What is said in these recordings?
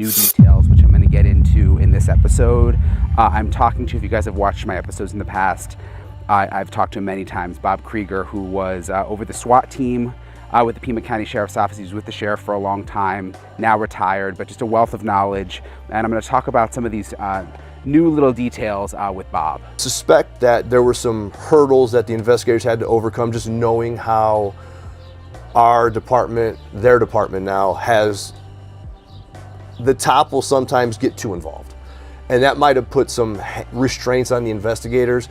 new details, which I'm going to get into in this episode. I'm talking to, if you guys have watched my episodes in the past, I've talked to him many times, Bob Krygier, who was over the SWAT team with the Pima County Sheriff's Office. He was with the sheriff for a long time, now retired, but just a wealth of knowledge. And I'm going to talk about some of these new little details with Bob. Suspect that there were some hurdles that the investigators had to overcome, just knowing how our department, their department now, has the top will sometimes get too involved. And that might have put some restraints on the investigators,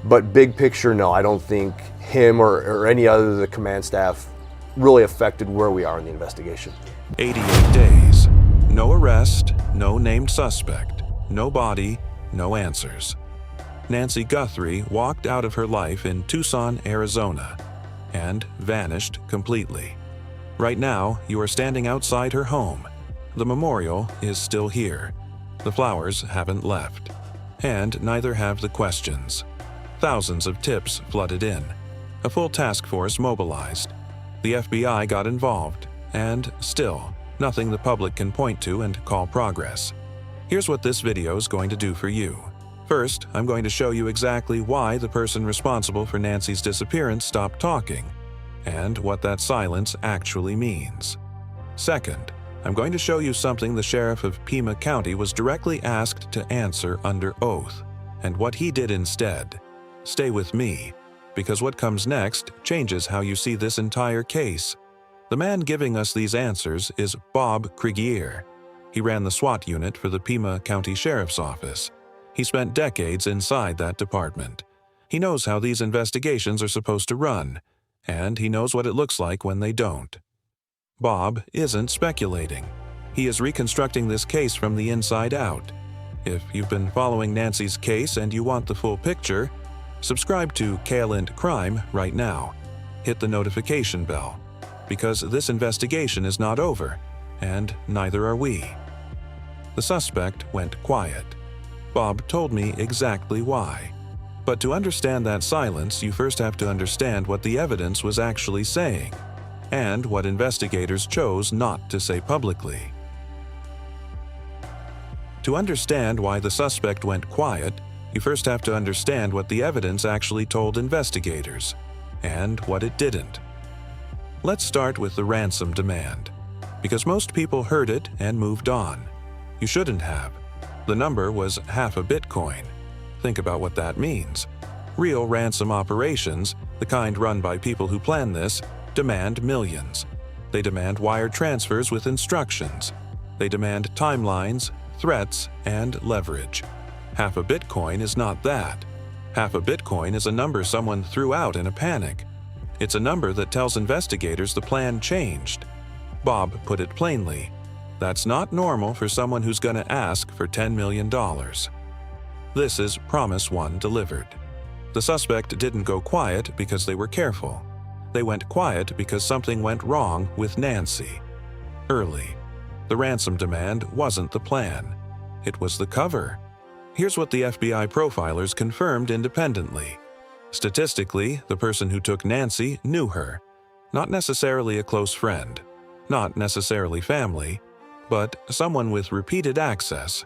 but big picture, no, I don't think him or any other of the command staff really affected where we are in the investigation. 88 days, no arrest, no named suspect, no body, no answers. Nancy Guthrie walked out of her life in Tucson, Arizona, and vanished completely. Right now, you are standing outside her home. The memorial is still here. The flowers haven't left. And neither have the questions. Thousands of tips flooded in. A full task force mobilized. The FBI got involved. And still, nothing the public can point to and call progress. Here's what this video is going to do for you. First, I'm going to show you exactly why the person responsible for Nancy's disappearance stopped talking, and what that silence actually means. Second, I'm going to show you something the sheriff of Pima County was directly asked to answer under oath, and what he did instead. Stay with me, because what comes next changes how you see this entire case. The man giving us these answers is Bob Krygier. He ran the SWAT unit for the Pima County Sheriff's Office. He spent decades inside that department. He knows how these investigations are supposed to run, and he knows what it looks like when they don't. Bob isn't speculating. He is reconstructing this case from the inside out. If you've been following Nancy's case and you want the full picture, subscribe to KLint Crime right now. Hit the notification bell, because this investigation is not over, and neither are we. The suspect went quiet. Bob told me exactly why. But to understand that silence, you first have to understand what the evidence was actually saying, and what investigators chose not to say publicly. To understand why the suspect went quiet, you first have to understand what the evidence actually told investigators, and what it didn't. Let's start with the ransom demand, because most people heard it and moved on. You shouldn't have. The number was half a Bitcoin. Think about what that means. Real ransom operations, the kind run by people who plan this, demand millions. They demand wire transfers with instructions. They demand timelines, threats, and leverage. Half a Bitcoin is not that. Half a Bitcoin is a number someone threw out in a panic. It's a number that tells investigators the plan changed. Bob put it plainly. That's not normal for someone who's going to ask for $10 million. This is Promise 1 delivered. The suspect didn't go quiet because they were careful. They went quiet because something went wrong with Nancy. Early. The ransom demand wasn't the plan. It was the cover. Here's what the FBI profilers confirmed independently. Statistically, the person who took Nancy knew her. Not necessarily a close friend. Not necessarily family. But someone with repeated access.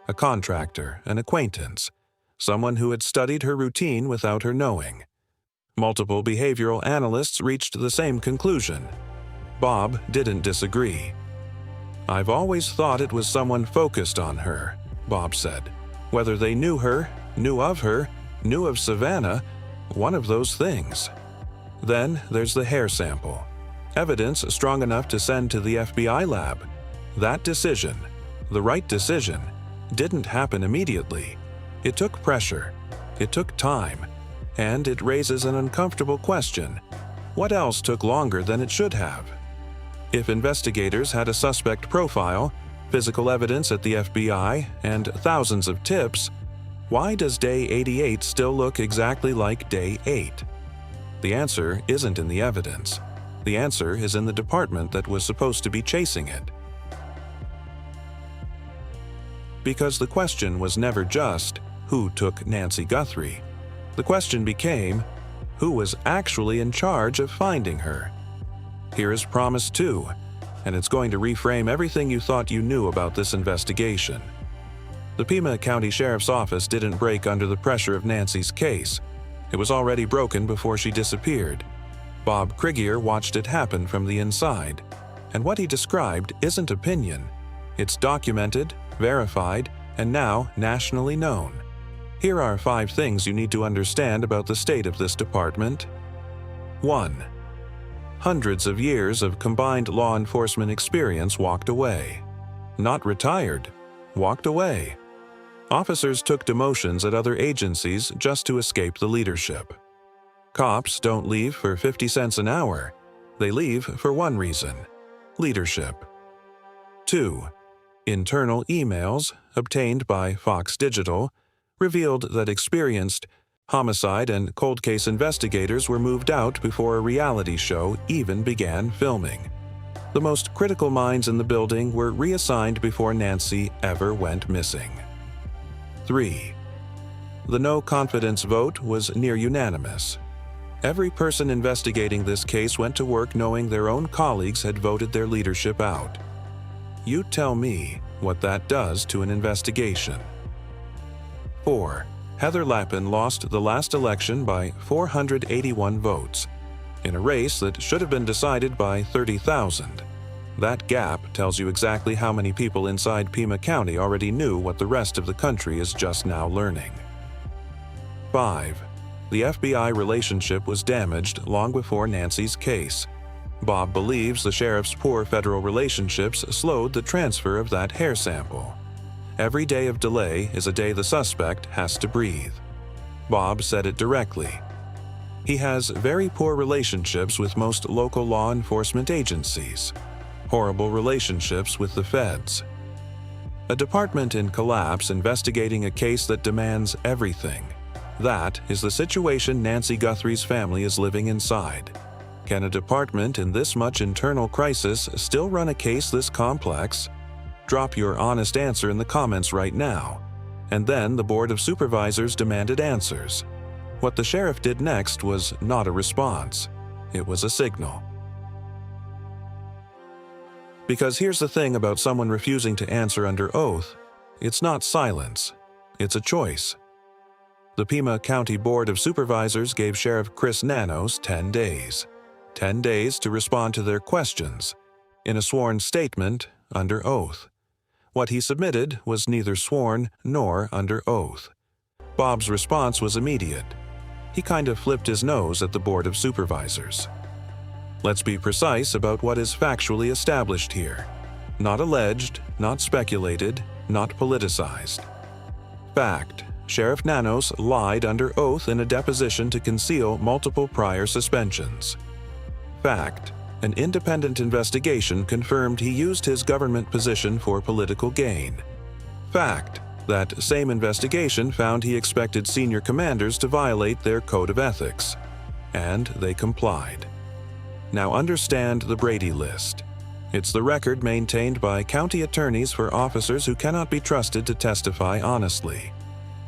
A contractor, an acquaintance. Someone who had studied her routine without her knowing. Multiple behavioral analysts reached the same conclusion. Bob didn't disagree. I've always thought it was someone focused on her, Bob said. Whether they knew her, knew of Savannah, one of those things. Then there's the hair sample. Evidence strong enough to send to the FBI lab. That decision, the right decision, didn't happen immediately. It took pressure. It took time. And it raises an uncomfortable question. What else took longer than it should have? If investigators had a suspect profile, physical evidence at the FBI, and thousands of tips, why does day 88 still look exactly like day 8? The answer isn't in the evidence. The answer is in the department that was supposed to be chasing it. Because the question was never just, who took Nancy Guthrie? The question became, who was actually in charge of finding her? Here is Promise 2. and it's going to reframe everything you thought you knew about this investigation. The Pima County Sheriff's Office didn't break under the pressure of Nancy's case. It was already broken before she disappeared. Bob Krygier watched it happen from the inside, and what he described isn't opinion. It's documented, verified, and now nationally known. Here are 5 things you need to understand about the state of this department. 1. Hundreds of years of combined law enforcement experience walked away. Not retired, walked away. Officers took demotions at other agencies just to escape the leadership. Cops don't leave for 50 cents an hour. They leave for one reason: leadership. 2. Internal emails, obtained by Fox Digital, revealed that experienced homicide and cold case investigators were moved out before a reality show even began filming. The most critical minds in the building were reassigned before Nancy ever went missing. 3. The no-confidence vote was near unanimous. Every person investigating this case went to work knowing their own colleagues had voted their leadership out. You tell me what that does to an investigation. 4. Heather Lappin lost the last election by 481 votes, in a race that should have been decided by 30,000. That gap tells you exactly how many people inside Pima County already knew what the rest of the country is just now learning. 5. The FBI relationship was damaged long before Nancy's case. Bob believes the sheriff's poor federal relationships slowed the transfer of that hair sample. Every day of delay is a day the suspect has to breathe. Bob said it directly. He has very poor relationships with most local law enforcement agencies. Horrible relationships with the feds. A department in collapse investigating a case that demands everything. That is the situation Nancy Guthrie's family is living inside. Can a department in this much internal crisis still run a case this complex? Drop your honest answer in the comments right now. And then the Board of Supervisors demanded answers. What the sheriff did next was not a response. It was a signal. Because here's the thing about someone refusing to answer under oath. It's not silence. It's a choice. The Pima County Board of Supervisors gave Sheriff Chris Nanos 10 days. 10 days to respond to their questions, in a sworn statement under oath. What he submitted was neither sworn nor under oath. Bob's response was immediate. He kind of flipped his nose at the Board of Supervisors. Let's be precise about what is factually established here. Not alleged, not speculated, not politicized. Fact: Sheriff Nanos lied under oath in a deposition to conceal multiple prior suspensions. Fact: an independent investigation confirmed he used his government position for political gain. Fact: that same investigation found he expected senior commanders to violate their code of ethics. And they complied. Now understand the Brady List. It's the record maintained by county attorneys for officers who cannot be trusted to testify honestly.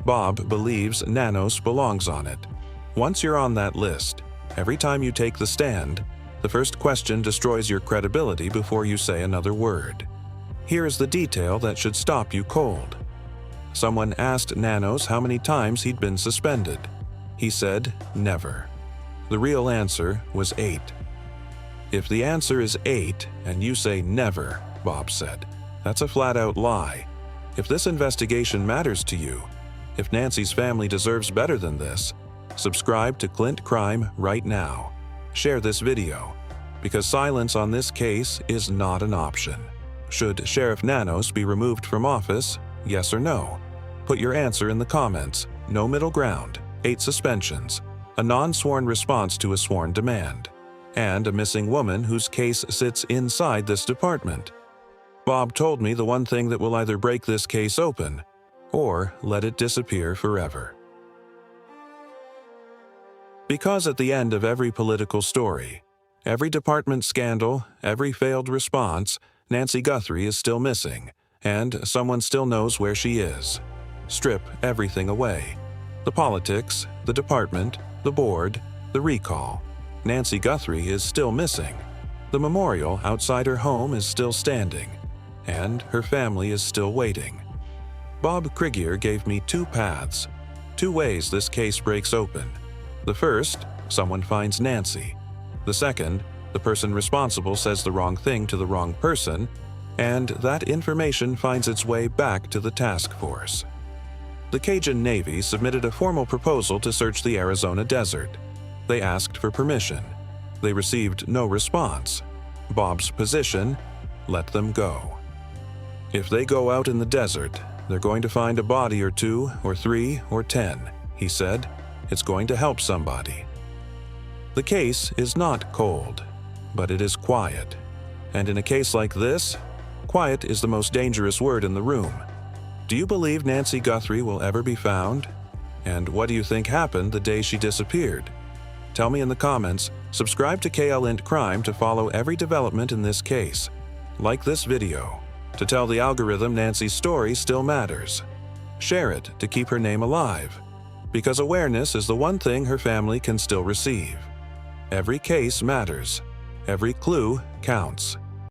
Bob believes Nanos belongs on it. Once you're on that list, every time you take the stand, the first question destroys your credibility before you say another word. Here is the detail that should stop you cold. Someone asked Nanos how many times he'd been suspended. He said, never. The real answer was 8. If the answer is 8 and you say never, Bob said, that's a flat-out lie. If this investigation matters to you, if Nancy's family deserves better than this, subscribe to Clint Crime right now. Share this video, because silence on this case is not an option. Should Sheriff Nanos be removed from office, yes or no? Put your answer in the comments. No middle ground, 8 suspensions, a non-sworn response to a sworn demand, and a missing woman whose case sits inside this department. Bob told me the one thing that will either break this case open or let it disappear forever. Because at the end of every political story, every department scandal, every failed response, Nancy Guthrie is still missing, and someone still knows where she is. Strip everything away. The politics, the department, the board, the recall. Nancy Guthrie is still missing. The memorial outside her home is still standing, and her family is still waiting. Bob Krygier gave me two paths, two ways this case breaks open. The first, someone finds Nancy. The second, the person responsible says the wrong thing to the wrong person, and that information finds its way back to the task force. The Cajun Navy submitted a formal proposal to search the Arizona desert. They asked for permission. They received no response. Bob's position: let them go. If they go out in the desert, they're going to find a body or two, or 3, or 10, he said. It's going to help somebody. The case is not cold, but it is quiet. And in a case like this, quiet is the most dangerous word in the room. Do you believe Nancy Guthrie will ever be found? And what do you think happened the day she disappeared? Tell me in the comments. Subscribe to KLint Crime to follow every development in this case. Like this video to tell the algorithm Nancy's story still matters. Share it to keep her name alive, because awareness is the one thing her family can still receive. Every case matters. Every clue counts.